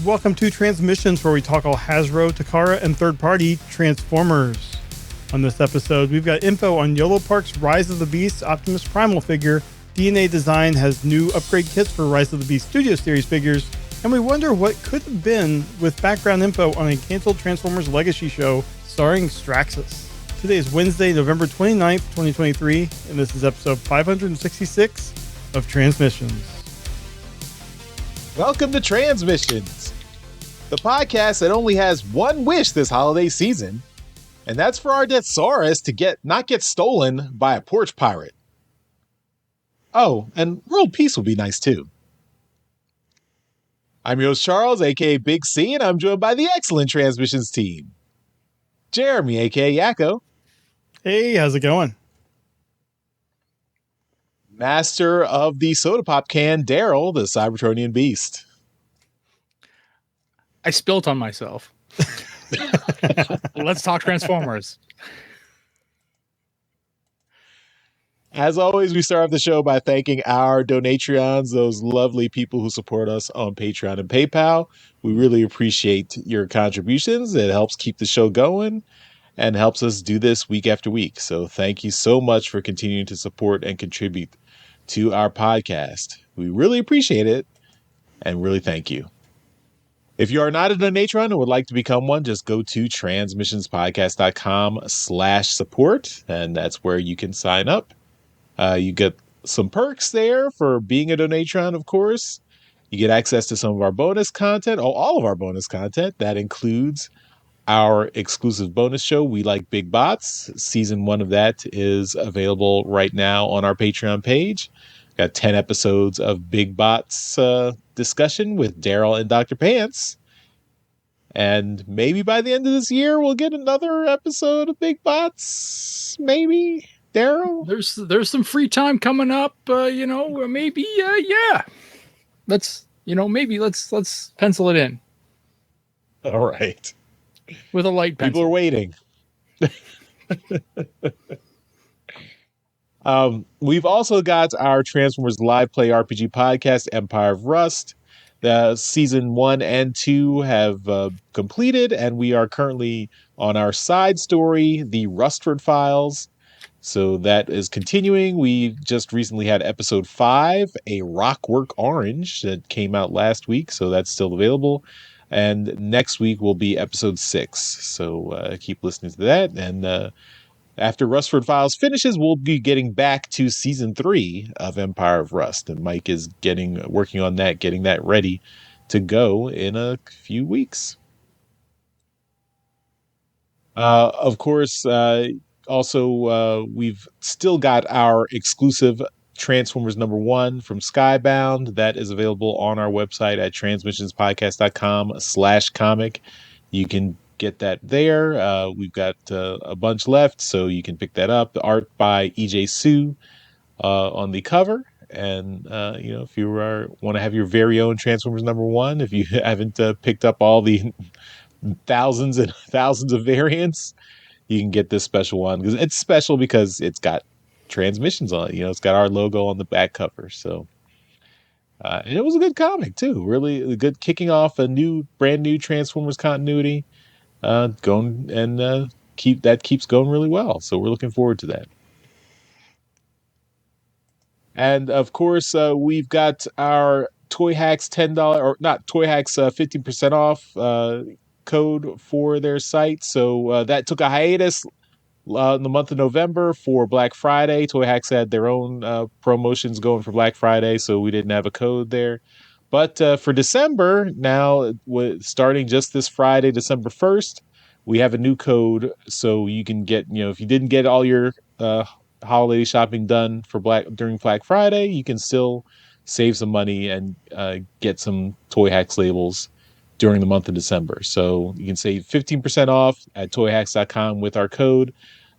Welcome to Transmissions, where we talk all Hasbro, Takara, and third-party Transformers. On this episode, we've got info on Yolopark's Rise of the Beasts Optimus Primal figure. DNA Design has new upgrade kits for Rise of the Beast Studio Series figures, and we wonder what could have been with background info on a canceled Transformers Legacy show starring Straxus. Today is Wednesday, November 29th, 2023, and this is episode 566 of Transmissions. Welcome to Transmissions, the podcast that only has one wish this holiday season, and that's for our Deathsaurus to not get stolen by a porch pirate. Oh, and world peace will be nice too. I'm your host Charles, aka Big C, and I'm joined by the excellent Transmissions team. Jeremy, aka Yakko. Hey, how's it going? Master of the soda pop can, Daryl, the Cybertronian beast. I spilt on myself. Let's talk Transformers. As always, we start off the show by thanking our Donatreons, those lovely people who support us on Patreon and PayPal. We really appreciate your contributions. It helps keep the show going and helps us do this week after week. So thank you so much for continuing to support and contribute to our podcast. We really appreciate it and really thank you. If you are not a Donatron and would like to become one, just go to transmissionspodcast.com/support, and that's where you can sign up. You get some perks there for being a Donatron, of course. You get access to some of our bonus content, all of our bonus content. That includes our exclusive bonus show, We Like Big Bots. Season 1 of that is available right now on our Patreon page. Got 10 episodes of Big Bots discussion with Daryl and Dr. Pants. And maybe by the end of this year, we'll get another episode of Big Bots. Maybe, Daryl? There's some free time coming up, maybe, yeah. Let's pencil it in. All right. With a light pencil. People are waiting. We've also got our Transformers Live Play RPG podcast, Empire of Rust. The season 1 and 2 have completed, and we are currently on our side story, the Rustford Files. So that is continuing. We just recently had episode 5, A Rockwork Orange, that came out last week, so that's still available. And next week will be episode 6. So keep listening to that. And after Rustford Files finishes, we'll be getting back to season 3 of Empire of Rust. And Mike is working on that, getting that ready to go in a few weeks. Of course, also, we've still got our exclusive Transformers #1 from Skybound. That is available on our website at transmissionspodcast.com/comic. You can get that there. We've got a bunch left, so you can pick that up. The art by E.J. Sue on the cover. And, if you want to have your very own Transformers #1, if you haven't picked up all the thousands and thousands of variants, you can get this special one. Because it's special because it's got Transmissions on it. It's got our logo on the back cover. So and it was a good comic too. Really good, kicking off a brand new Transformers continuity. Going and keeps going really well. So we're looking forward to that. And of course, we've got our Toyhax $10 or not Toyhax 15% off code for their site. So that took a hiatus in the month of November for Black Friday. Toyhax had their own promotions going for Black Friday, so we didn't have a code there. But for December, now starting just this Friday, December 1st, we have a new code. So you can get, if you didn't get all your holiday shopping done during Black Friday, you can still save some money and get some Toyhax labels during the month of December. So you can save 15% off at toyhax.com with our code.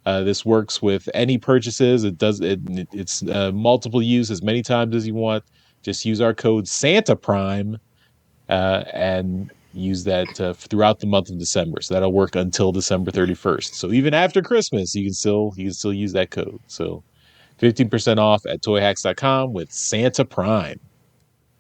This works with any purchases. It's multiple use as many times as you want. Just use our code Santa Prime and use that throughout the month of December. So that'll work until December 31st. So even after Christmas, you can still use that code. So 15% off at toyhax.com with Santa Prime.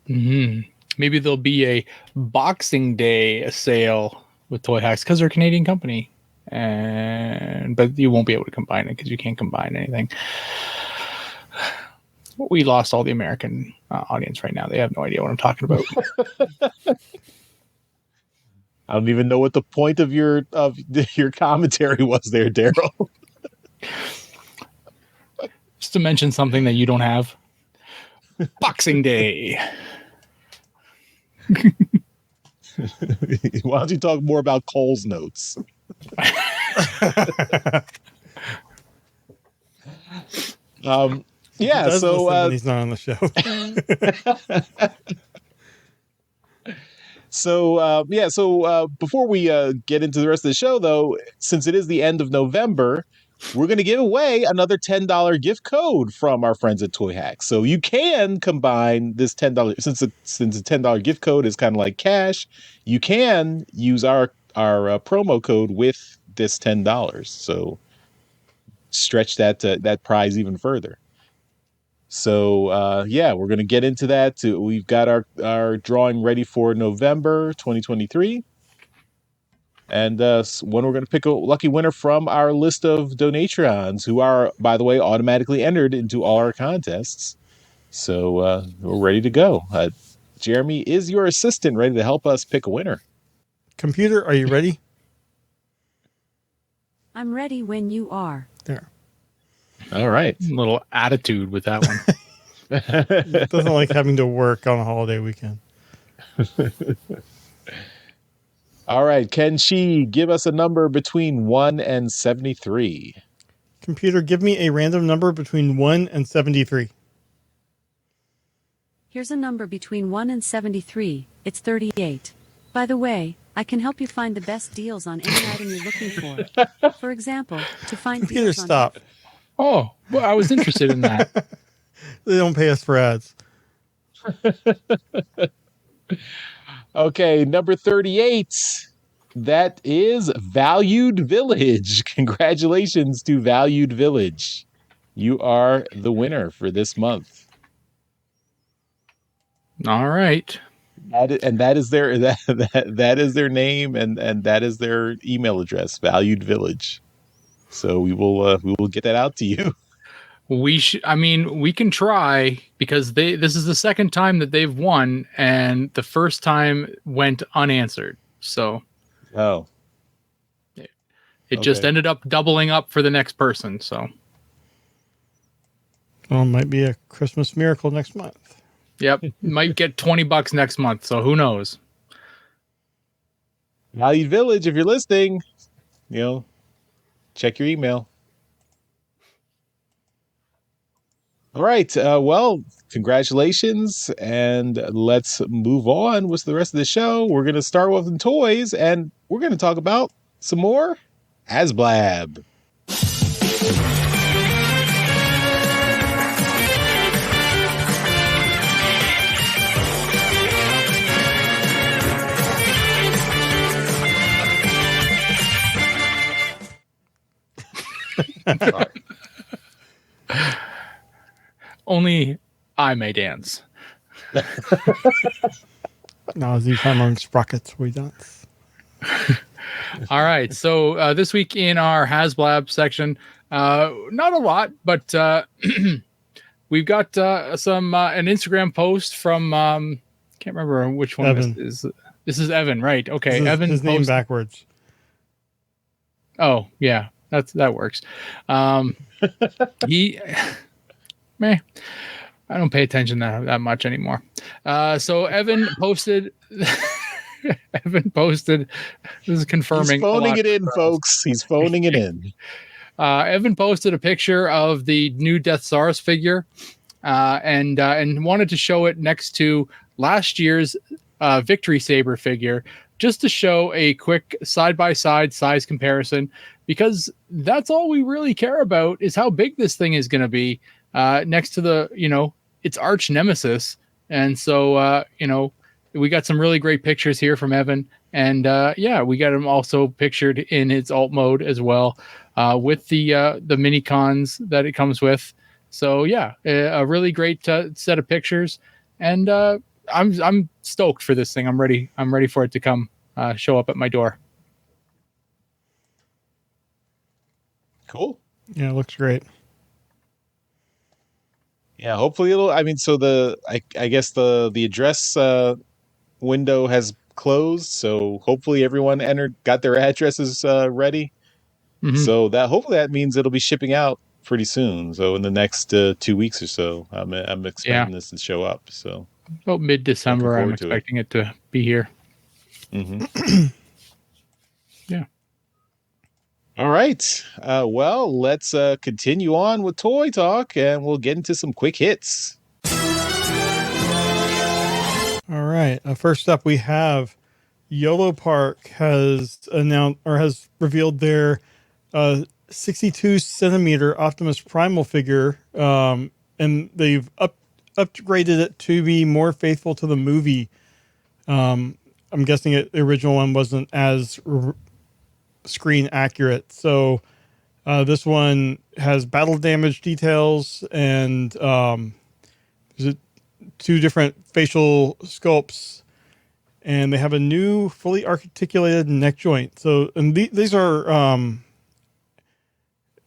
Mm-hmm. maybe there'll be a Boxing Day sale with Toyhax because they're a Canadian company, but you won't be able to combine it because you can't combine anything. We lost all the American audience right now. They have no idea what I'm talking about. I don't even know what the point of your commentary was there, Daryl. Just to mention something that you don't have. Boxing Day. Why don't you talk more about Cole's notes? Yeah, so when he's not on the show. So before we get into the rest of the show, though, since it is the end of November, we're going to give away another $10 gift code from our friends at Toyhax. So you can combine this $10 since a $10 gift code is kind of like cash. You can use our promo code with this $10. So stretch that prize even further. So, we're going to get into that. We've got our drawing ready for November 2023. And when we're going to pick a lucky winner from our list of Donatrons, who are, by the way, automatically entered into all our contests. So we're ready to go. Jeremy is your assistant, ready to help us pick a winner. Computer, are you ready? I'm ready when you are. There. All right. A little attitude with that one. Doesn't like having to work on a holiday weekend. All right. Can she give us a number between 1 and 73? Computer, give me a random number between 1 and 73. Here's a number between 1 and 73. It's 38. By the way, I can help you find the best deals on any item you're looking for. For example, to find Computer, deals on stop. Oh, well, I was interested in that. They don't pay us for ads. Okay, number 38. That is Valued Village. Congratulations to Valued Village. You are the winner for this month. All right. That is their that is their name and that is their email address, Valued Village. So we will get that out to you. We can try because this is the second time that they've won and the first time went unanswered. So it just ended up doubling up for the next person. So well, it might be a Christmas miracle next month. Yep. Might get $20 next month. So who knows? Valued Village, if you're listening, check your email. All right. Well, congratulations. And let's move on with the rest of the show. We're going to start with some toys and we're going to talk about some more HasBlab. Only I may dance. Now, as you come on sprockets, we dance. All right. So this week in our HasBlab section, not a lot, but we've got some an Instagram post from can't remember which one Evan. this is. This is Evan, right? Okay, Evan. His name backwards. Oh yeah, that works. I don't pay attention that much anymore. So Evan posted. Evan posted. This is confirming. He's phoning it in, folks. He's phoning it in. Evan posted a picture of the new Deathsaurus figure, and wanted to show it next to last year's Victory Saber figure, just to show a quick side-by-side size comparison, because that's all we really care about is how big this thing is going to be next to the, its arch nemesis. And so, we got some really great pictures here from Evan. And we got him also pictured in its alt mode as well, with the mini cons that it comes with. So, a really great set of pictures. And I'm stoked for this thing. I'm ready for it to come show up at my door. Cool. Yeah, it looks great. Yeah, hopefully it'll. I mean, so I guess the address window has closed, so hopefully everyone got their addresses ready. Mhm. So hopefully that means it'll be shipping out pretty soon. So in the next 2 weeks or so, I'm expecting this to show up. So about mid-December, I'm forward to it. expecting it to be here. Mm-hmm. Yeah. All right. Well, let's continue on with Toy Talk, and we'll get into some quick hits. All right. First up, we have Yolopark has announced or has revealed their 62 centimeter Optimus Primal figure, and they've upgraded it to be more faithful to the movie. I'm guessing the original one wasn't as screen accurate, so this one has battle damage details and there's two different facial sculpts, and they have a new fully articulated neck joint. So, and these are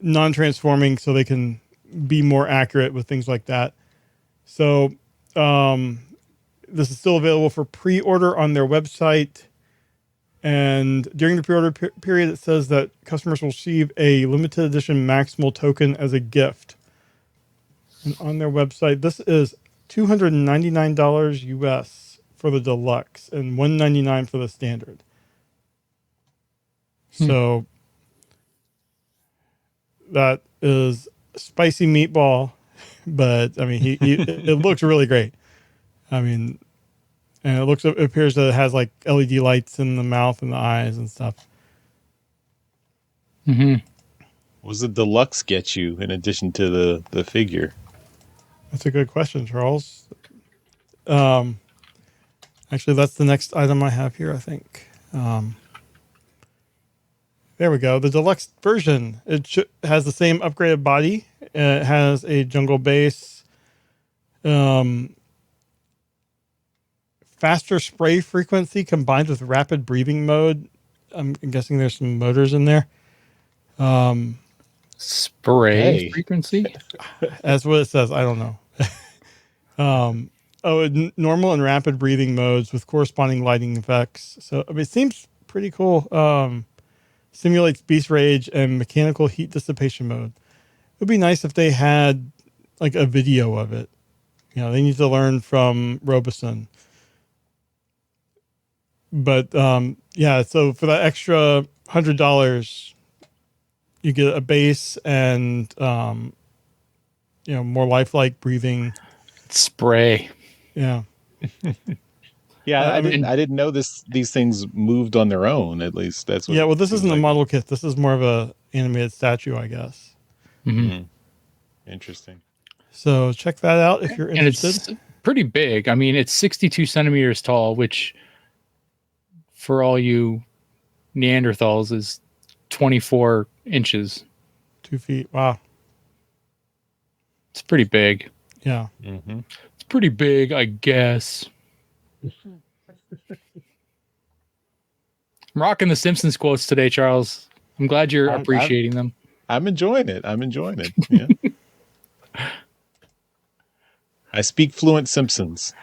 non-transforming, so they can be more accurate with things like that. So, this is still available for pre-order on their website. And during the pre-order period, it says that customers will receive a limited edition maximal token as a gift. And on their website, this is $299 US for the deluxe and $199 for the standard. So that is spicy meatball, but I mean, it looks really great. I mean, and it appears that it has like LED lights in the mouth and the eyes and stuff. Mm-hmm. What does the deluxe get you in addition to the figure? That's a good question, Charles. Actually, that's the next item I have here, I think. There we go. The deluxe version. It has the same upgraded body. It has a jungle base. Faster spray frequency combined with rapid breathing mode. I'm guessing there's some motors in there. Spray frequency? That's what it says. I don't know. Normal and rapid breathing modes with corresponding lighting effects. So I mean, it seems pretty cool. Simulates beast rage and mechanical heat dissipation mode. It would be nice if they had like a video of it. You know, they need to learn from Roboson. But yeah, so for that extra $100, you get a base and more lifelike breathing. Spray. Yeah. Yeah, I didn't know these things moved on their own. At least that's what. Yeah, well, this isn't a model kit. This is more of a animated statue, I guess. Mm-hmm. Interesting. So check that out if you're interested. And it's pretty big. I mean, it's 62 centimeters tall, which for all you Neanderthals is 24 inches. 2 feet. Wow. It's pretty big. Yeah. Mm-hmm. It's pretty big, I guess. I'm rocking the Simpsons quotes today, Charles. I'm glad you're appreciating them. I'm enjoying it. Yeah. I speak fluent Simpsons.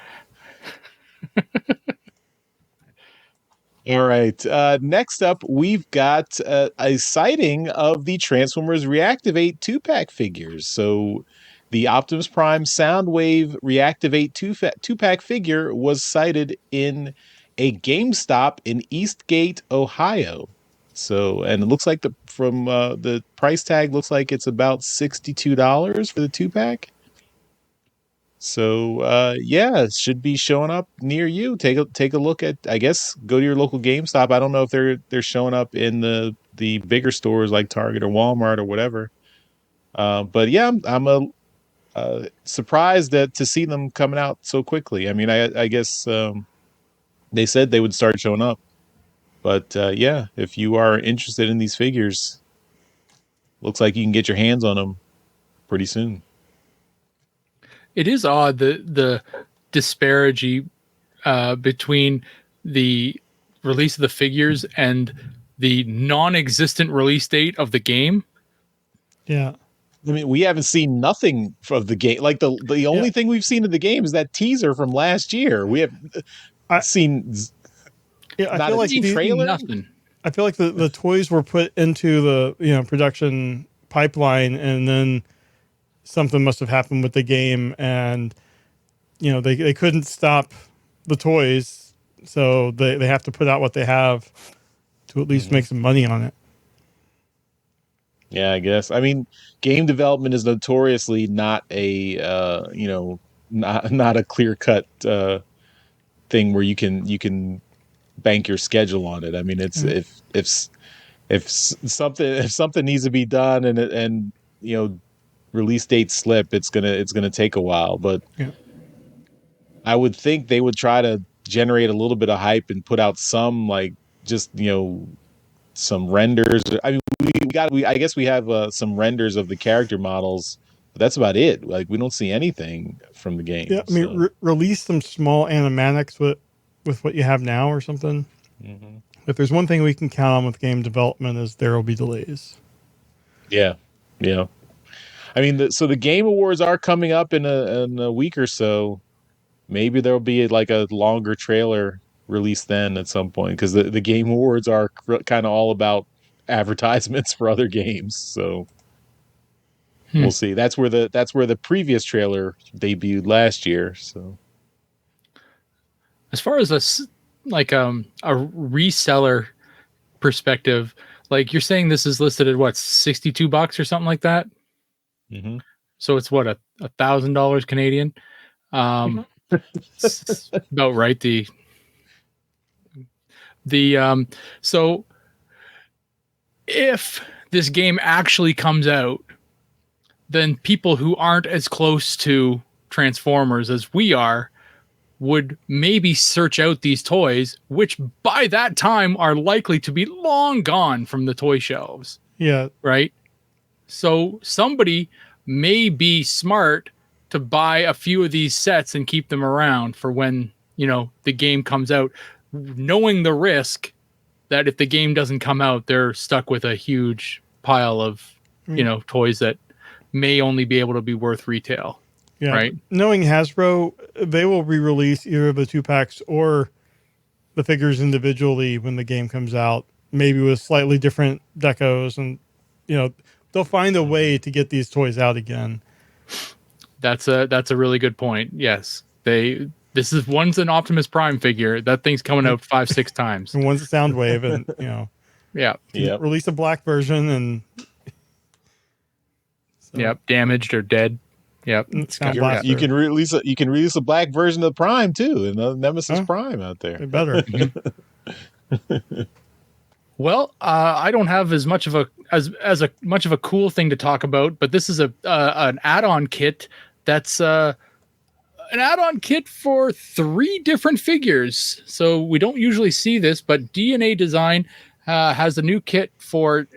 All right. Next up, we've got a sighting of the Transformers Reactivate 2-pack figures. So the Optimus Prime Soundwave Reactivate 2-pack figure was sighted in a GameStop in Eastgate, Ohio. So, and it looks like from the price tag looks like it's about $62 for the 2-pack. So, yeah, it should be showing up near you. Take a look at, I guess, go to your local GameStop. I don't know if they're showing up in the bigger stores like Target or Walmart or whatever. But yeah, I'm surprised to see them coming out so quickly. I mean, I guess they said they would start showing up. But yeah, if you are interested in these figures, looks like you can get your hands on them pretty soon. It is odd the disparity between the release of the figures and the non-existent release date of the game. Yeah. I mean, we haven't seen nothing of the game. Like the only thing we've seen of the game is that teaser from last year. We have seen I not feel a like trailer. Nothing. I feel like the toys were put into the production pipeline, and then something must have happened with the game, and they couldn't stop the toys, so they have to put out what they have to at least make some money on it. Yeah, I guess. I mean, game development is notoriously not a not a clear cut thing where you can bank your schedule on it. I mean, it's if something needs to be done and release dates slip, it's gonna take a while. But I would think they would try to generate a little bit of hype and put out some some renders. I mean, I guess we have some renders of the character models, but that's about it. Like, we don't see anything from the game. Yeah, I mean, release some small animatics with what you have now or something. Mm-hmm. If there's one thing we can count on with game development, is there will be delays. Yeah. I mean, so the Game Awards are coming up in a week or so. Maybe there'll be like a longer trailer released then at some point, because the Game Awards are kind of all about advertisements for other games. So we'll see. That's where the previous trailer debuted last year. So as far as a reseller perspective, like, you're saying this is listed at what, $62 or something like that. Mm-hmm. So it's what, $1,000 Canadian. It's about right. So if this game actually comes out, then people who aren't as close to Transformers as we are would maybe search out these toys, which by that time are likely to be long gone from the toy shelves. Yeah. Right? So somebody may be smart to buy a few of these sets and keep them around for when, the game comes out, knowing the risk that if the game doesn't come out, they're stuck with a huge pile of, toys that may only be able to be worth retail. Yeah. Right. Knowing Hasbro, they will re-release either the 2-packs or the figures individually when the game comes out, maybe with slightly different decos, and they'll find a way to get these toys out again. That's a really good point. Yes. This is one's an Optimus Prime figure. That thing's coming out 5-6 times. And one's a Soundwave, and release a black version, and damaged or dead. Yep. You can release a black version of the Prime too, and the Nemesis Prime out there. They better. Well, I don't have as much of a cool thing to talk about, but this is an add-on kit that's an add-on kit for 3 different figures. So we don't usually see this, but DNA Design has a new kit for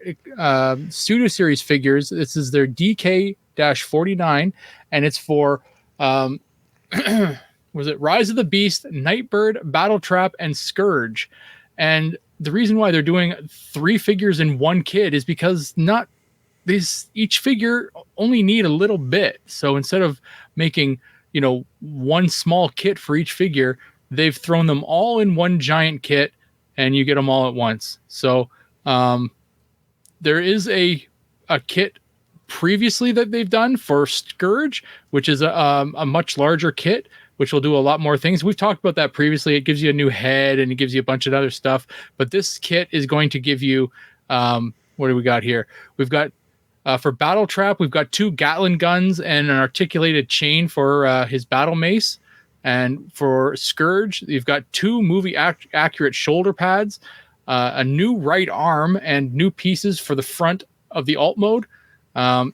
Studio Series figures. This is their DK-49, and it's for was it Rise of the Beast, Nightbird, Battletrap, and Scourge. And the reason why they're doing 3 figures in one kit is because each figure only need a little bit. So instead of making, one small kit for each figure, they've thrown them all in one giant kit, and you get them all at once. So there is a kit previously that they've done for Scourge, which is a much larger kit, which will do a lot more things. We've talked about that previously. It gives you a new head and it gives you a bunch of other stuff. But this kit is going to give you, what do we got here? We've got, for Battletrap, we've got 2 Gatling guns and an articulated chain for his battle mace. And for Scourge, you've got 2 movie-accurate shoulder pads, a new right arm, and new pieces for the front of the alt mode.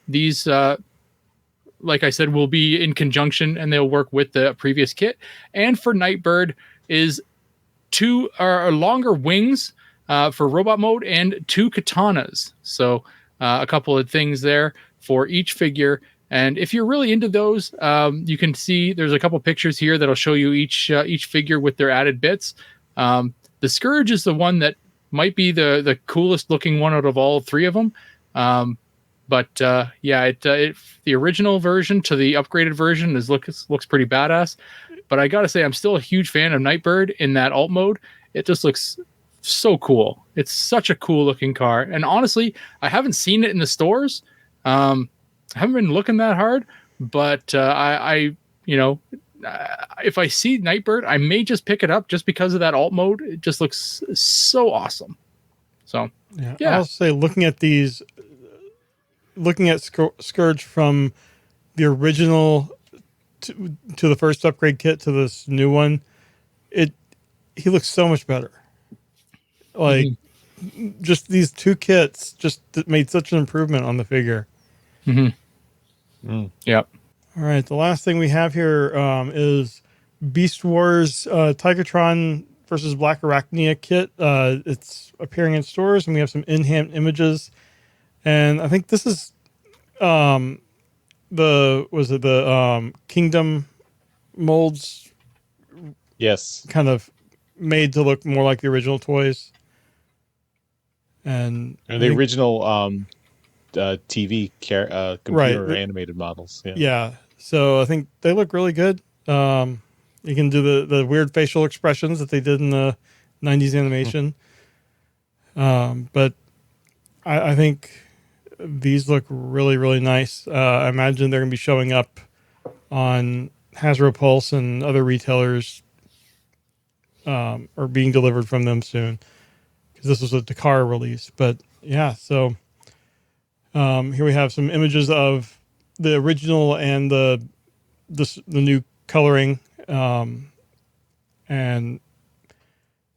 These, like I said, will be in conjunction, and they'll work with the previous kit. And for Nightbird is 2 longer wings for robot mode and 2 katanas. So a couple of things there for each figure. And if you're really into those, you can see there's a couple pictures here that'll show you each figure with their added bits. The Scourge is the one that might be the coolest looking one out of all three of them. The original version to the upgraded version looks pretty badass. But I gotta say, I'm still a huge fan of Nightbird in that alt mode. It just looks so cool. It's such a cool looking car. And honestly, I haven't seen it in the stores. I haven't been looking that hard, but if I see Nightbird, I may just pick it up just because of that alt mode. It just looks so awesome. So yeah. I'll say looking at Scourge from the original to the first upgrade kit to this new one, he looks so much better. Like just these two kits just made such an improvement on the figure. Yep. All right, the last thing we have here is Beast Wars Tigatron versus Black Arachnia kit. It's appearing in stores, and we have some in-hand images. And I think this is the Kingdom molds. Yes. Kind of made to look more like the original toys. And the original TV computer or animated models. Yeah. So I think they look really good. You can do the weird facial expressions that they did in the 90s animation. But I think these look really, really nice. I imagine they're going to be showing up on Hasbro Pulse and other retailers or being delivered from them soon. Because this was a Takara release. But yeah, so here we have some images of the original and the new coloring. And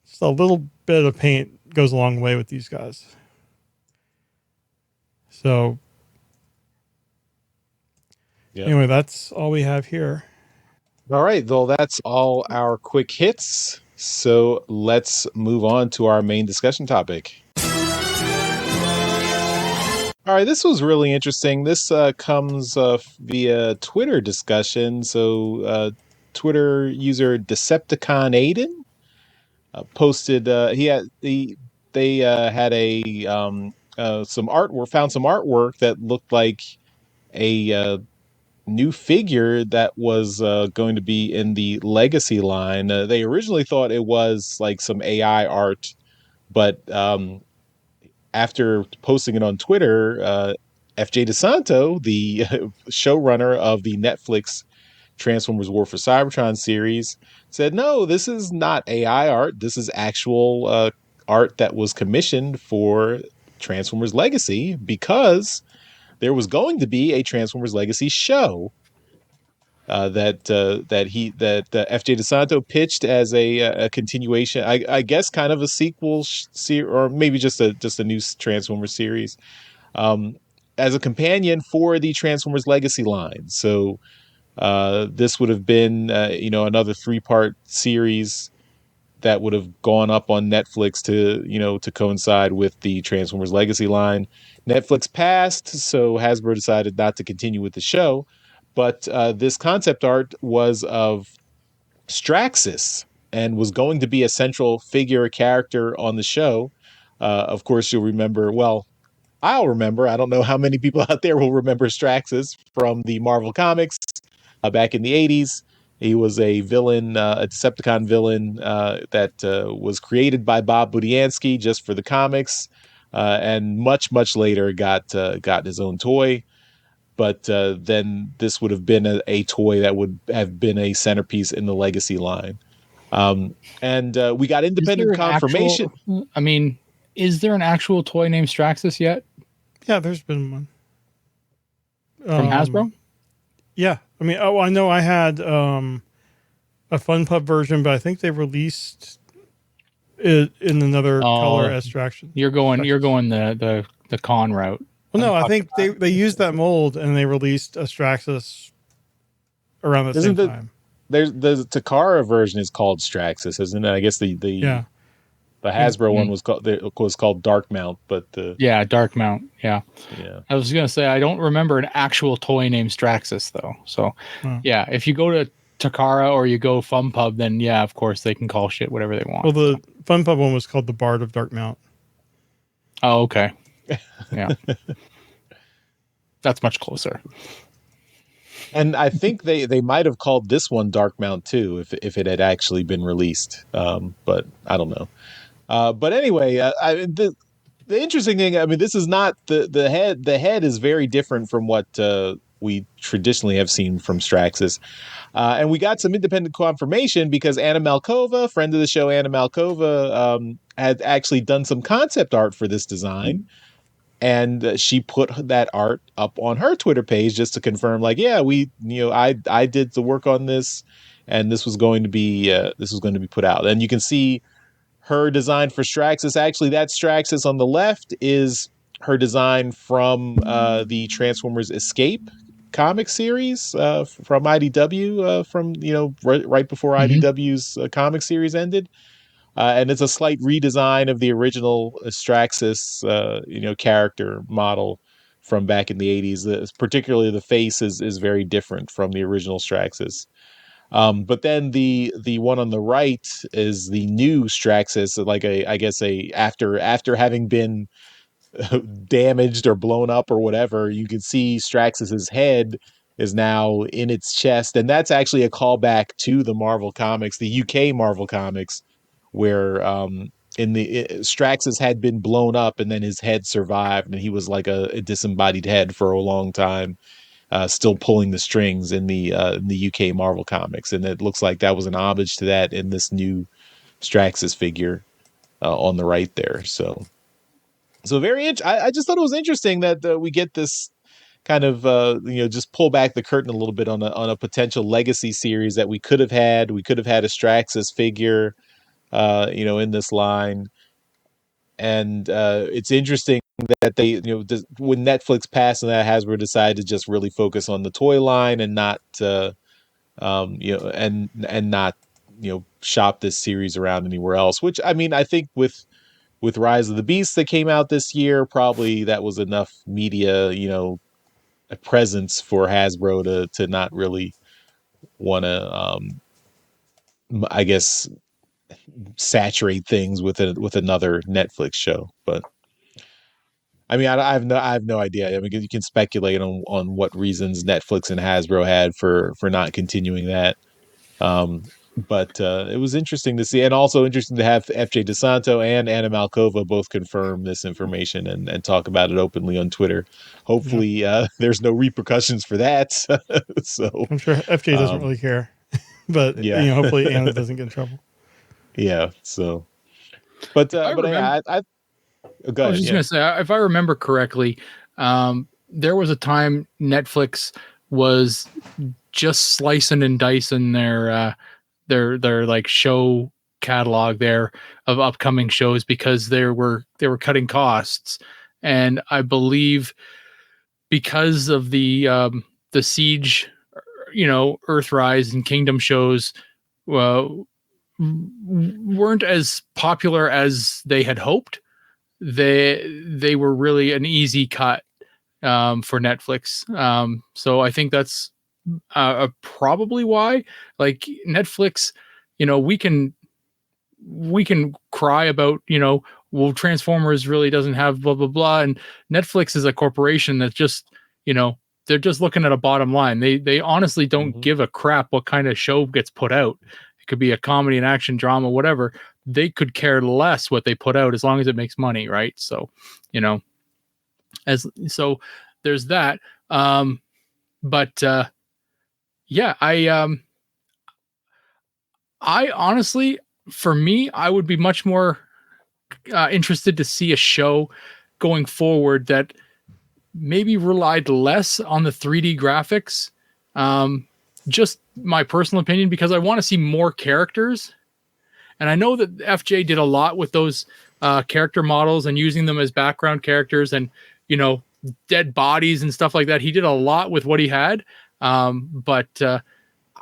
just a little bit of paint goes a long way with these guys. So anyway, that's all we have here. All right, well, that's all our quick hits. So let's move on to our main discussion topic. All right, this was really interesting. This comes via Twitter discussion. So Twitter user Decepticon Aiden posted they had some artwork, found some artwork that looked like a new figure that was going to be in the Legacy line. They originally thought it was like some AI art, but after posting it on Twitter, FJ DeSanto, the showrunner of the Netflix Transformers War for Cybertron series, said, no, this is not AI art. This is actual art that was commissioned for Transformers Legacy, because there was going to be a Transformers Legacy show that FJ DeSanto pitched as a continuation, I guess, kind of a sequel, or maybe just a new Transformers series, as a companion for the Transformers Legacy line. So this would have been another 3-part series that would have gone up on Netflix to coincide with the Transformers Legacy line. Netflix passed, so Hasbro decided not to continue with the show. But this concept art was of Straxus and was going to be a central figure, a character on the show. Of course, you'll remember, well, I'll remember. I don't know how many people out there will remember Straxus from the Marvel Comics back in the 80s. He was a villain, a Decepticon villain that was created by Bob Budiansky just for the comics, and much, much later got his own toy. But then this would have been a toy that would have been a centerpiece in the Legacy line. And we got independent confirmation. Is there an actual toy named Straxus yet? Yeah, there's been one. From Hasbro? Yeah. I know I had a Fun Pup version, but I think they released it in another color as Straxus. You're going the con route. Well, no, I think they used that mold and they released a Straxus around the same time. The Takara version is called Straxus, isn't it? I guess the The Hasbro one Mm-hmm. was called Dark Mount, but Yeah, Dark Mount. Yeah. yeah. I was gonna say I don't remember an actual toy named Straxus though. So Wow. yeah, if you go to Takara or you go Fun Pub, then yeah, of course they can call shit whatever they want. Well, the Fun Pub one was called the Bard of Dark Mount. Oh, okay. Yeah. That's much closer. And I think they might have called this one Dark Mount too, if it had actually been released. But I don't know. But anyway, the interesting thing, I mean, this is not the head. The head is very different from what we traditionally have seen from Straxus. And we got some independent confirmation because Anna Malkova, friend of the show, Anna Malkova, had actually done some concept art for this design. And she put that art up on her Twitter page just to confirm, like, yeah, I did the work on this, and this was going to be put out. And you can see her design for Straxus. Actually, that Straxus on the left is her design from the Transformers Escape comic series from IDW, from right before IDW's comic series ended. And it's a slight redesign of the original Straxus, character model from back in the 80s. Particularly the face is very different from the original Straxus. But then the one on the right is the new Straxus, like after having been damaged or blown up or whatever. You can see Straxus's head is now in its chest, and that's actually a callback to the Marvel comics, the UK Marvel comics, where Straxus had been blown up and then his head survived, and he was like a disembodied head for a long time, still pulling the strings in the UK Marvel comics. And it looks like that was an homage to that in this new Straxus figure on the right there. So I just thought it was interesting that we get this kind of just pull back the curtain a little bit on a potential legacy series that we could have had. We could have had a Straxus figure in this line. And it's interesting that they, when Netflix passed and that, Hasbro decided to just really focus on the toy line and not, and not, shop this series around anywhere else. Which, I mean, I think with Rise of the Beasts that came out this year, probably that was enough media, a presence for Hasbro to not really want to, I guess, saturate things with another Netflix show. But I mean, I have no idea. I mean, you can speculate on what reasons Netflix and Hasbro had for not continuing that. But it was interesting to see, and also interesting to have FJ DeSanto and Anna Malkova both confirm this information and talk about it openly on Twitter. Hopefully, there's no repercussions for that. So I'm sure FJ doesn't really care, but yeah. hopefully Anna doesn't get in trouble. Yeah. So, but go I was just gonna say, if I remember correctly, there was a time Netflix was just slicing and dicing their like show catalog there of upcoming shows because they were cutting costs, and I believe because of the Siege, Earthrise and Kingdom shows weren't as popular as they had hoped. They were really an easy cut for Netflix. So I think that's probably why, like, Netflix, we can cry about, well, Transformers really doesn't have blah, blah, blah. And Netflix is a corporation that's just, they're just looking at a bottom line. They honestly don't give a crap what kind of show gets put out. It could be a comedy, an action, drama, whatever. They could care less what they put out as long as it makes money, right? So, so there's that. But yeah, I honestly, for me, I would be much more interested to see a show going forward that maybe relied less on the 3D graphics. Just my personal opinion, because I want to see more characters. And I know that FJ did a lot with those character models and using them as background characters and, dead bodies and stuff like that. He did a lot with what he had. But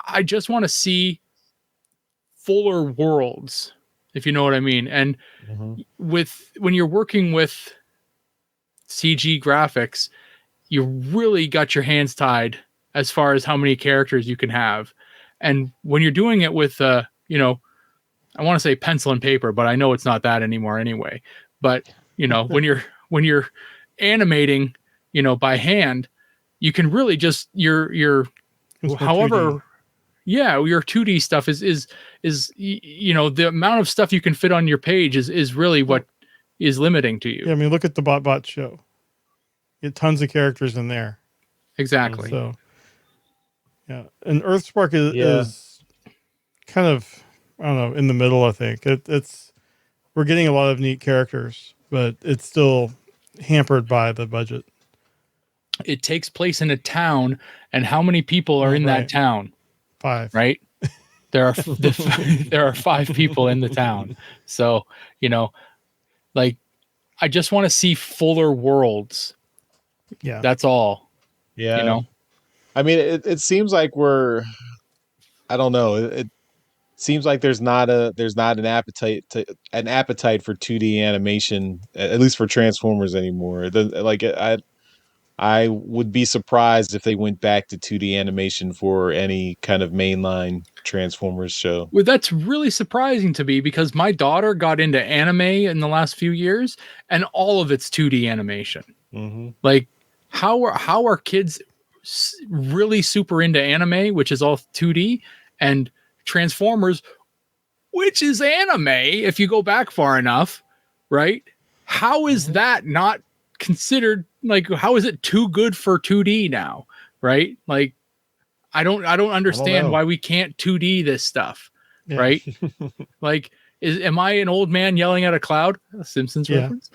I just want to see fuller worlds if you know what I mean. And when you're working with CG graphics, you really got your hands tied as far as how many characters you can have. And when you're doing it with, I want to say pencil and paper, but I know it's not that anymore anyway. But, when you're animating, by hand, you can really just your however, 2D. your 2D stuff is the amount of stuff you can fit on your page is really what is limiting to you. Yeah, I mean, look at the BotBot show. You get tons of characters in there. Exactly. So, yeah, and Earthspark is kind of, I don't know, in the middle. I think it's we're getting a lot of neat characters, but it's still hampered by the budget. It takes place in a town, and how many people are in that town? 5. Right? There are 5 people in the town. So, I just want to see fuller worlds. Yeah. That's all. Yeah. I mean, it seems like I don't know. It seems like there's not an appetite for 2D animation, at least for Transformers anymore. I would be surprised if they went back to 2D animation for any kind of mainline Transformers show. Well, that's really surprising to me because my daughter got into anime in the last few years, and all of it's 2D animation. Mm-hmm. Like, how are kids really super into anime, which is all 2D, and Transformers, which is anime if you go back far enough, right? How is that not considered, like, how is it too good for 2D now, right? Like, I don't understand why we can't 2D this stuff, right? Like, am I an old man yelling at a cloud? A Simpsons reference.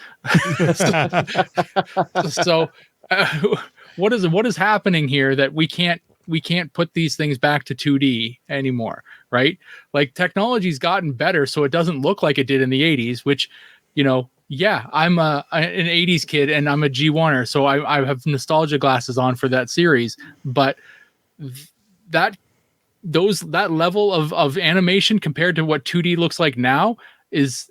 So, what is happening here that we can't put these things back to 2D anymore, right? Like, technology's gotten better, so it doesn't look like it did in the 80s, which, I'm an 80s kid and I'm a G1er, so I have nostalgia glasses on for that series, but that level of animation compared to what 2D looks like now is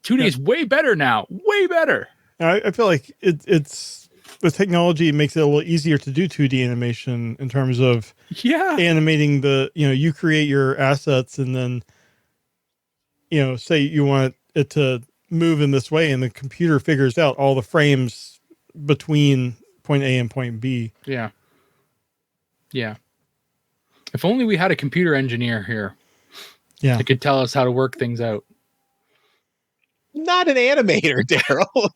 2D is way better now, way better. I feel like it's the technology makes it a little easier to do 2D animation in terms of animating you create your assets and then say you want it to move in this way and the computer figures out all the frames between point A and point B. Yeah. If only we had a computer engineer here. Yeah. That could tell us how to work things out. Not an animator, Daryl.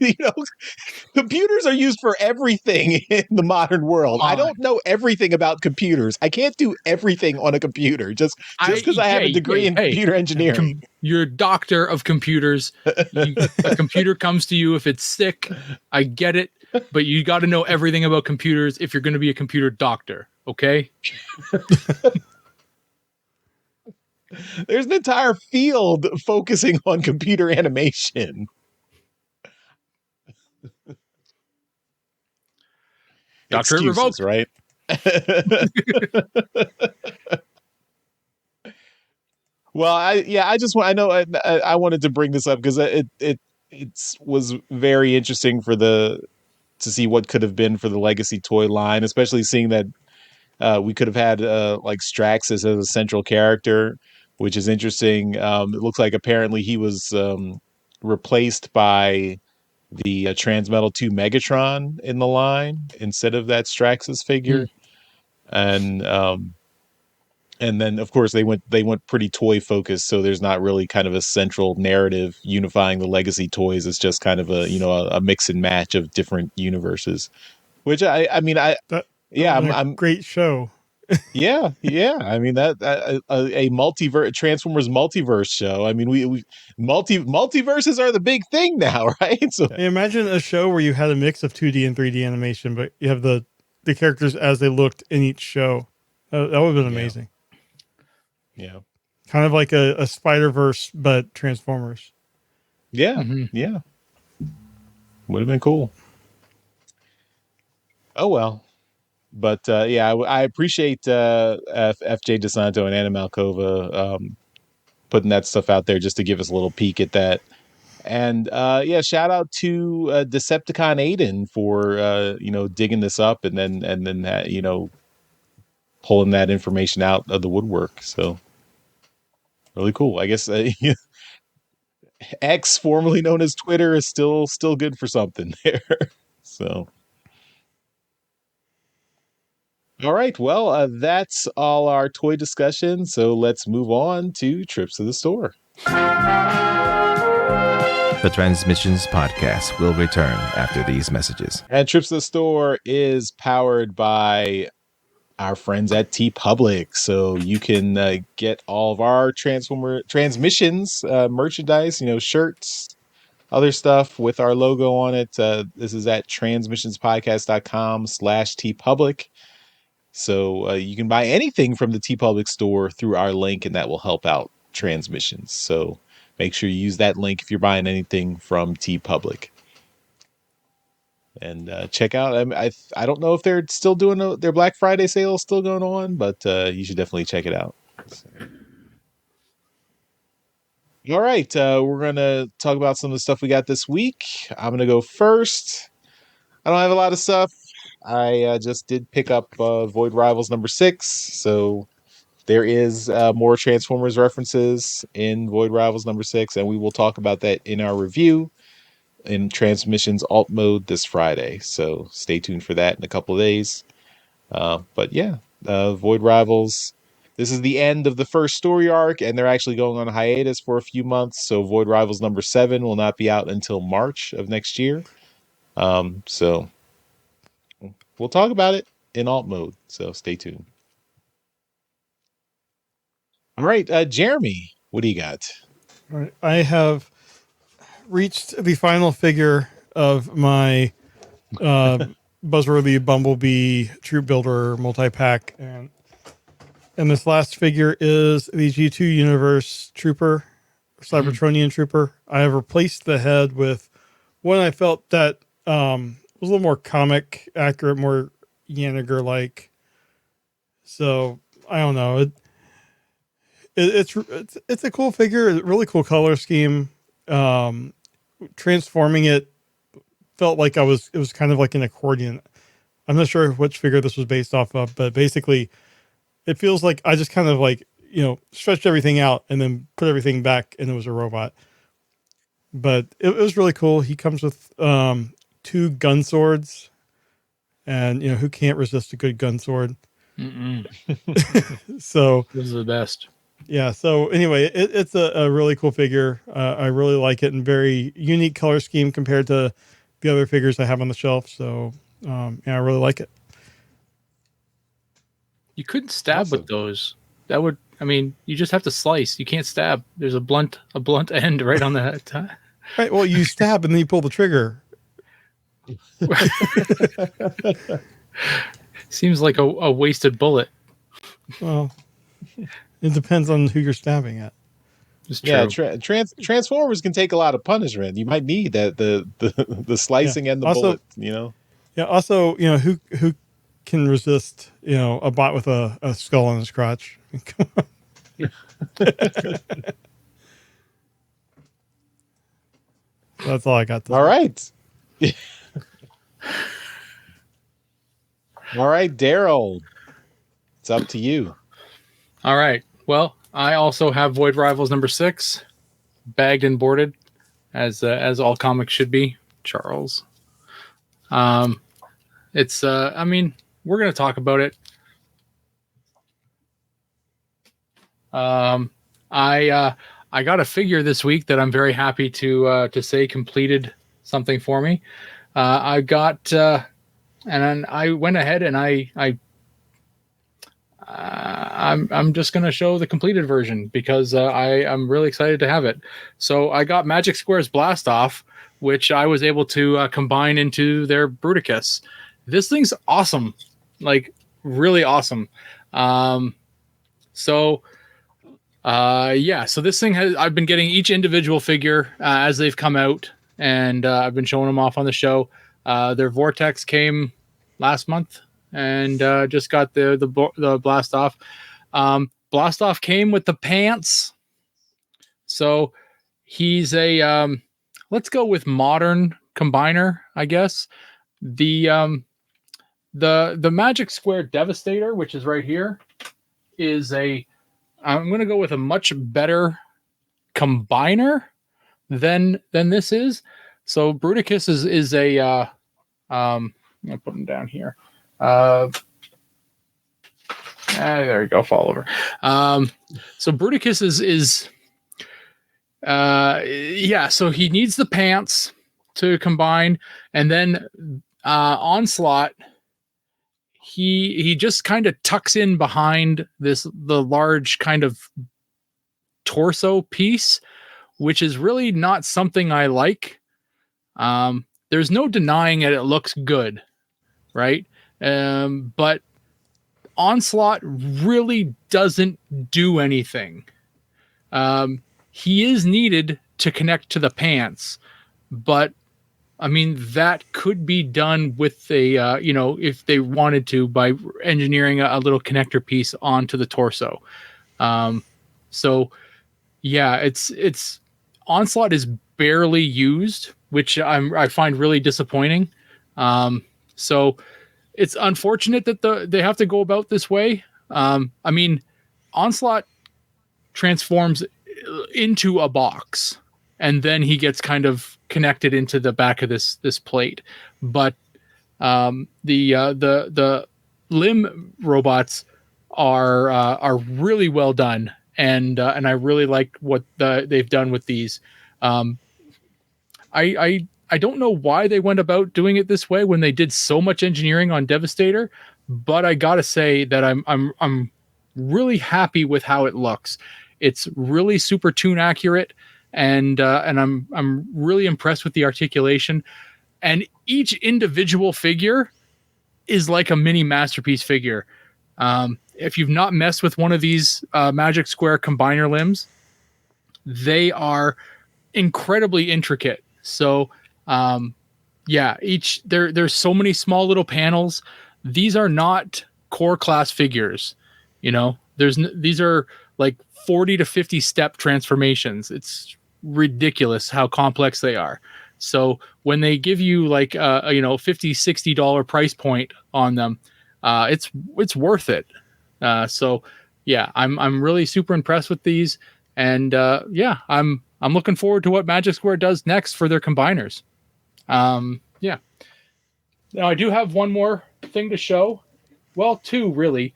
Computers are used for everything in the modern world. I don't know everything about computers. I can't do everything on a computer just because I have a degree in computer engineering. You're a doctor of computers. A computer comes to you if it's sick. I get it, but you got to know everything about computers if you're going to be a computer doctor. Okay. There's an entire field focusing on computer animation. Doctorate revoked, right? Well, I wanted to bring this up because it was very interesting to see what could have been for the legacy toy line, especially seeing that we could have had like Straxus as a central character, which is interesting. It looks like apparently he was replaced by the Transmetal 2 Megatron in the line instead of that Straxus figure. And then of course they went pretty toy focused, so there's not really kind of a central narrative unifying the legacy toys. It's just kind of a mix and match of different universes, which I'm great show. Yeah. I mean that a multiverse Transformers multiverse show. I mean we multiverses are the big thing now, right? So imagine a show where you had a mix of 2D and 3D animation, but you have the characters as they looked in each show. That would have been amazing. Yeah. Kind of like a Spider-Verse, but Transformers. Yeah. Yeah. Would have been cool. Oh, well. But I appreciate FJ DeSanto and Anna Malkova putting that stuff out there just to give us a little peek at that. And shout out to Decepticon Aiden for digging this up and then pulling that information out of the woodwork. So really cool. I guess X, formerly known as Twitter, is still good for something there. So. All right, well, that's all our toy discussion. So let's move on to trips to the store. The Transmissions Podcast will return after these messages. And Trips to the Store is powered by our friends at TeePublic. So you can get all of our transmissions merchandise, shirts, other stuff with our logo on it. This is at transmissionspodcast.com/TeePublic. So you can buy anything from the TeePublic store through our link, and that will help out Transmissions. So make sure you use that link if you're buying anything from TeePublic. And check out. I don't know if they're still doing their Black Friday sale is still going on, but you should definitely check it out. So. All right, we're gonna talk about some of the stuff we got this week. I'm gonna go first. I don't have a lot of stuff. I just did pick up Void Rivals number 6, so there is more Transformers references in Void Rivals number 6, and we will talk about that in our review in Transmissions Alt Mode this Friday. So stay tuned for that in a couple of days. But yeah, Void Rivals. This is the end of the first story arc, and they're actually going on hiatus for a few months. So Void Rivals number 7 will not be out until March of next year. So we'll talk about it in alt mode, so stay tuned. All right, Jeremy, what do you got? All right, I have reached the final figure of my Buzzworthy Bumblebee Troop Builder multi-pack, and this last figure is the G2 Universe Trooper, Cybertronian Trooper. I have replaced the head with one I felt that was a little more comic accurate, more Yaniger-like. So I don't know. It's a cool figure, a really cool color scheme. Transforming it felt like it was kind of like an accordion. I'm not sure which figure this was based off of, but basically it feels like I just kind of like, stretched everything out and then put everything back and it was a robot. But it was really cool. He comes with 2 gun swords, and who can't resist a good gun sword? So this is the best. Yeah. So anyway, it's a really cool figure. I really like it, and very unique color scheme compared to the other figures I have on the shelf. So I really like it. You couldn't stab with those. That would, you just have to slice. You can't stab. There's a blunt end right on the Right. Well, you stab and then you pull the trigger. Seems like a wasted bullet. Well, it depends on who you're stabbing at. It's true. Yeah, Transformers can take a lot of punishment. You might need that the slicing and the bullet. Yeah. Also, who can resist a bot with a skull on his crotch? Come on. That's all I got. All right. All right, Daryl. It's up to you. All right. Well, I also have Void Rivals number 6, bagged and boarded, as all comics should be. Charles. It's we're gonna talk about it. I got a figure this week that I'm very happy to say completed something for me. I got and then I went ahead and I'm just going to show the completed version because I'm really excited to have it. So I got Magic Square's Blast Off, which I was able to combine into their Bruticus. This thing's awesome, like really awesome. So this thing I've been getting each individual figure as they've come out, and I've been showing them off on the show. Their Vortex came last month, and just got the Blast Off. Blast Off came with the pants. So he's a let's go with modern combiner, I guess. The Magic Square Devastator, which is right here, is I'm going to go with a much better combiner than this is. So Bruticus is a I'm going to put him down here. There you go, fall over. So Bruticus is so he needs the pants to combine, and then Onslaught, he just kind of tucks in behind the large kind of torso piece, which is really not something I like. There's no denying it looks good, right? But Onslaught really doesn't do anything. He is needed to connect to the pants, but I mean, that could be done with if they wanted to, by engineering a little connector piece onto the torso. So yeah, it's Onslaught is barely used, which I find really disappointing. So it's unfortunate that they have to go about this way. I mean, Onslaught transforms into a box, and then he gets kind of connected into the back of this plate. But the limb robots are really well done, and I really like what they've done with these. I don't know why they went about doing it this way when they did so much engineering on Devastator, but I gotta say that I'm really happy with how it looks. It's really super tune accurate, and I'm really impressed with the articulation. And each individual figure is like a mini masterpiece figure. If you've not messed with one of these Magic Square combiner limbs, they are incredibly intricate. So there's so many small little panels. These are not core class figures. These are like 40 to 50 step transformations. It's ridiculous how complex they are. So when they give you like $50-$60 price point on them, it's worth it. So yeah, I'm really super impressed with these, and I'm looking forward to what Magic Square does next for their combiners. Now I do have one more thing to show. Well, two really.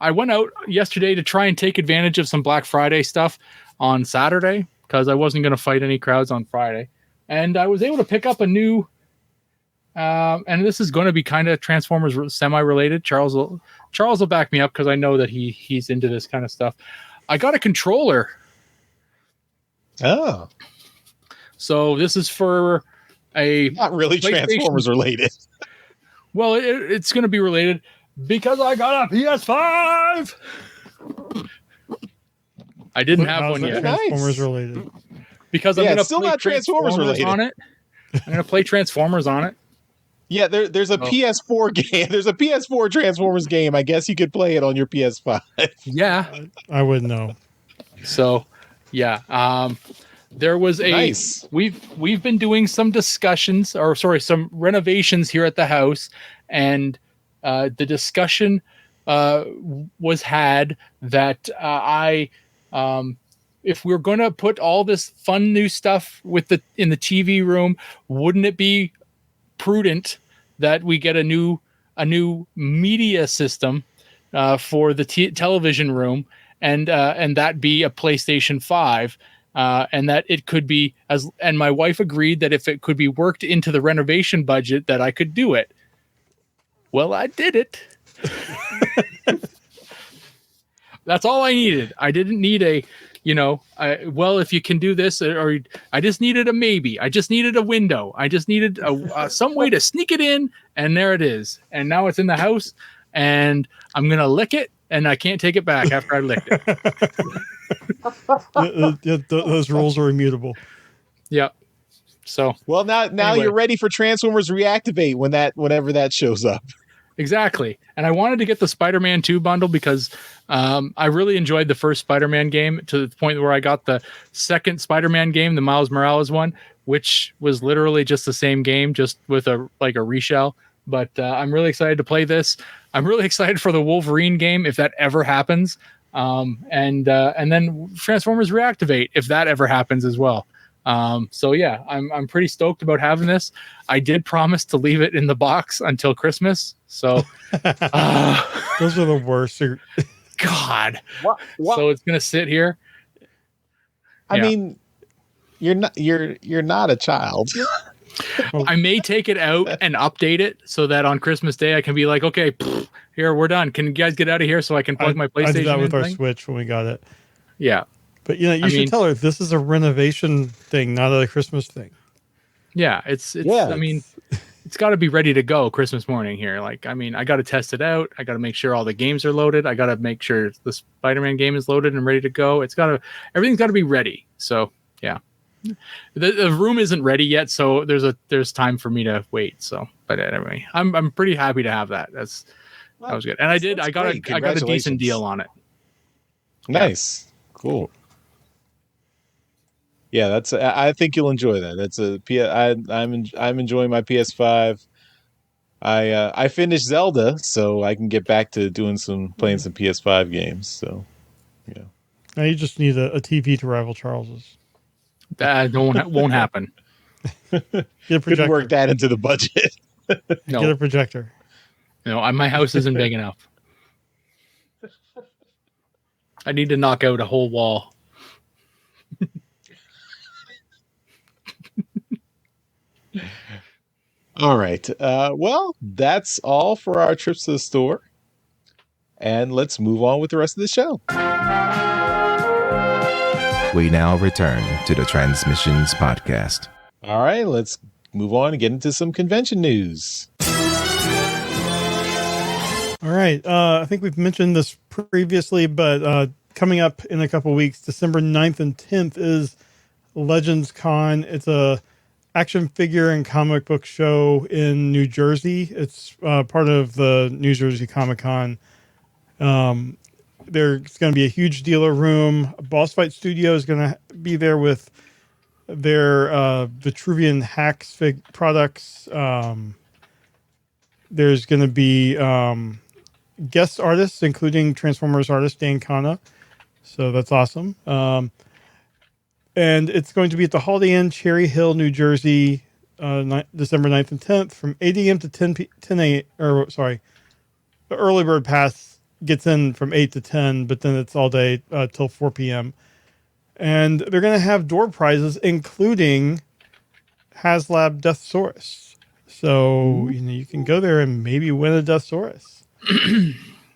I went out yesterday to try and take advantage of some Black Friday stuff on Saturday, because I wasn't going to fight any crowds on Friday. And I was able to pick up a new, and this is going to be kind of Transformers semi-related. Charles will back me up, because I know that he's into this kind of stuff. I got a controller. Oh. So this is for a... Not really Transformers related. Well, it's going to be related, because I got a PS5! I didn't have one yet. Transformers related. Because I'm going to still play not Transformers related on it. I'm going to play Transformers on it. Yeah, there's a PS4 game. There's a PS4 Transformers game. I guess you could play it on your PS5. Yeah. I wouldn't know. So, yeah. There was nice. We've been doing some discussions, some renovations here at the house, and the discussion was had that if we're going to put all this fun new stuff in the TV room, wouldn't it be prudent that we get a new media system for the television room, and that be a PlayStation 5, and that it could be and my wife agreed that if it could be worked into the renovation budget, that I could do it. Well, I did it. That's all I needed. I didn't need if you can do this, or I just needed a maybe. I just needed a window. I just needed some way to sneak it in, and there it is. And now it's in the house, and I'm going to lick it, and I can't take it back after I licked it. Those rules are immutable. Yep. So now anyway. You're ready for Transformers Reactivate whenever that shows up. Exactly. And I wanted to get the Spider-Man 2 bundle because I really enjoyed the first Spider-Man game to the point where I got the second Spider-Man game, the Miles Morales one, which was literally just the same game, just with a reshell. But I'm really excited to play this. I'm really excited for the Wolverine game if that ever happens. And then Transformers Reactivate if that ever happens as well. So yeah, I'm pretty stoked about having this. I did promise to leave it in the box until Christmas. So those are the worst. God. What? So it's gonna sit here. I mean, you're not a child. I may take it out and update it so that on Christmas Day I can be like, okay, here we're done. Can you guys get out of here so I can plug my PlayStation? I did that with our thing? Switch when we got it. Yeah. But you should tell her this is a renovation thing, not a Christmas thing. Yeah, it's I mean, it's got to be ready to go Christmas morning here. Like, I mean, I got to test it out. I got to make sure all the games are loaded. I got to make sure the Spider-Man game is loaded and ready to go. Everything's got to be ready. So, yeah. The room isn't ready yet, so there's time for me to wait. So, but anyway, I'm pretty happy to have that. That was good. And I got a decent deal on it. Nice. Yeah. Cool. Yeah, I think you'll enjoy that. I'm enjoying my PS5. I finished Zelda, so I can get back to playing some PS5 games. So, yeah. Now you just need a TV to rival Charles's. That won't happen. Get a projector. Couldn't work that into the budget. No. Get a projector. No, my house isn't big enough. I need to knock out a whole wall. All right. Well, that's all for our trips to the store. And let's move on with the rest of the show. We now return to the Transmissions Podcast. All right, let's move on and get into some convention news. All right. I think we've mentioned this previously, but coming up in a couple of weeks, December 9th and 10th is Legends Con. It's a action figure and comic book show in New Jersey. It's part of the New Jersey Comic Con. There's going to be a huge dealer room. Boss Fight Studio is going to be there with their Vitruvian Hacks products. There's going to be guest artists, including Transformers artist Dan Kana. So that's awesome. And it's going to be at the Holiday Inn, Cherry Hill, New Jersey, December 9th and 10th from 8 a.m. to 10 a.m. The early bird pass gets in from 8 to 10, but then it's all day till 4 p.m. And they're going to have door prizes, including HasLab Deathsaurus. So you can go there and maybe win a Deathsaurus.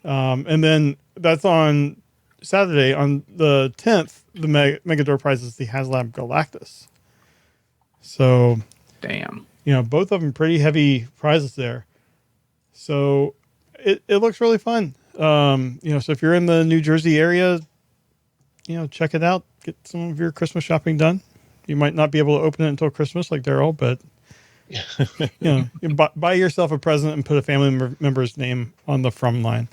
And then that's on Saturday. On the 10th, the mega door prize is the HasLab Galactus. So, damn, both of them pretty heavy prizes there. So it looks really fun. So if you're in the New Jersey area, check it out. Get some of your Christmas shopping done. You might not be able to open it until Christmas like Daryl, but buy yourself a present and put a family member's name on the from line.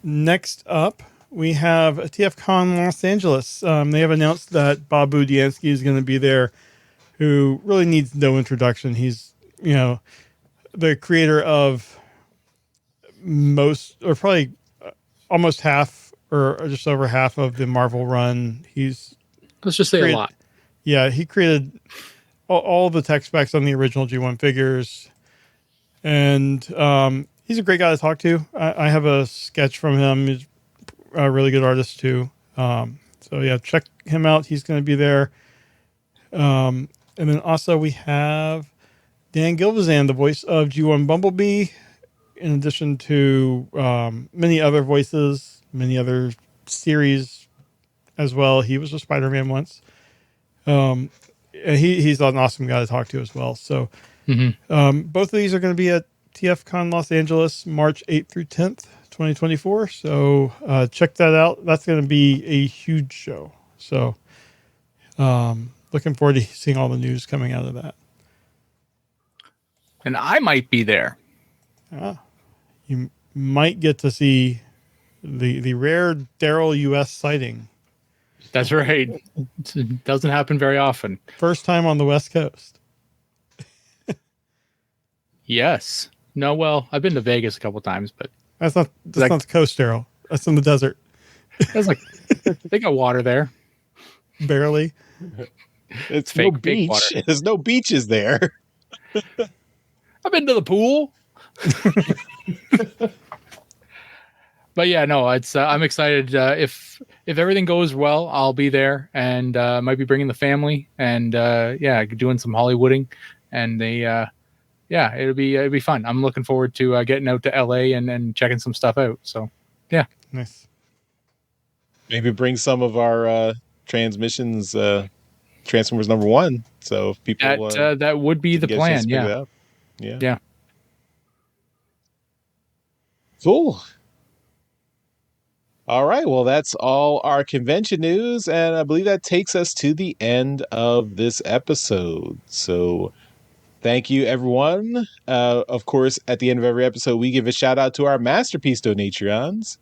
Next up, we have TFCon Los Angeles. They have announced that Bob Budiansky is going to be there, who really needs no introduction. He's, the creator of most, or probably almost half, or just over half of the Marvel run. Let's just say a lot. Yeah, he created all the tech specs on the original G1 figures. And he's a great guy to talk to. I have a sketch from him. He's a really good artist too. So yeah, check him out. He's going to be there. And then also we have Dan Gilvezan, the voice of G1 Bumblebee, in addition to many other voices, many other series as well. He was a Spider-Man once. And he's an awesome guy to talk to as well. So both of these are going to be at TFCon Los Angeles, March 8th through 10th, 2024. So check that out. That's going to be a huge show. So looking forward to seeing all the news coming out of that. And I might be there. You might get to see the rare Daryl US sighting. That's right. It doesn't happen very often. First time on the West Coast. Yes. No, well, I've been to Vegas a couple times, but That's not the coast, Daryl. That's in the desert. that's like they got water there. Barely. It's Fake- no fake beach. water. There's no beaches there. I've been to the pool. But yeah, no, it's I'm excited. If everything goes well, I'll be there, and might be bringing the family, and doing some Hollywooding, and it'll be fun. I'm looking forward to getting out to LA and checking some stuff out. So yeah, Nice. Maybe bring some of our transmissions, Transformers #1. So if people that would be the get a chance plan. to pick it Yeah, up. Yeah. yeah. Cool. All right. Well, that's all our convention news. And I believe that takes us to the end of this episode. So thank you, everyone. Of course, at the end of every episode, we give a shout out to our Masterpiece Donatrions.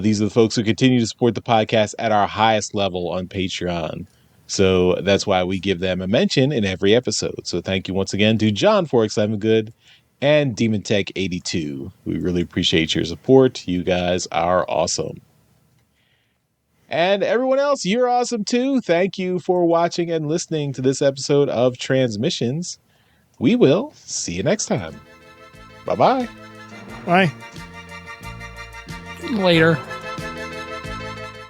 These are the folks who continue to support the podcast at our highest level on Patreon. So that's why we give them a mention in every episode. So thank you once again to John Good and Demon Tech 82. We really appreciate your support. You guys are awesome. And everyone else, you're awesome too. Thank you for watching and listening to this episode of Transmissions. We will see you next time. Bye-bye. Bye. Later.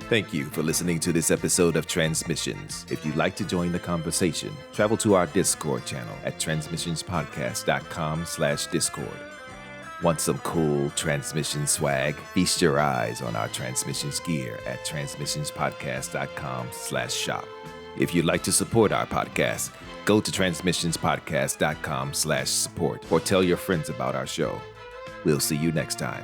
Thank you for listening to this episode of Transmissions. If you'd like to join the conversation, travel to our Discord channel at transmissionspodcast.com/Discord. Want some cool transmission swag? Feast your eyes on our transmissions gear at transmissionspodcast.com/shop. If you'd like to support our podcast, go to transmissionspodcast.com/support or tell your friends about our show. We'll see you next time.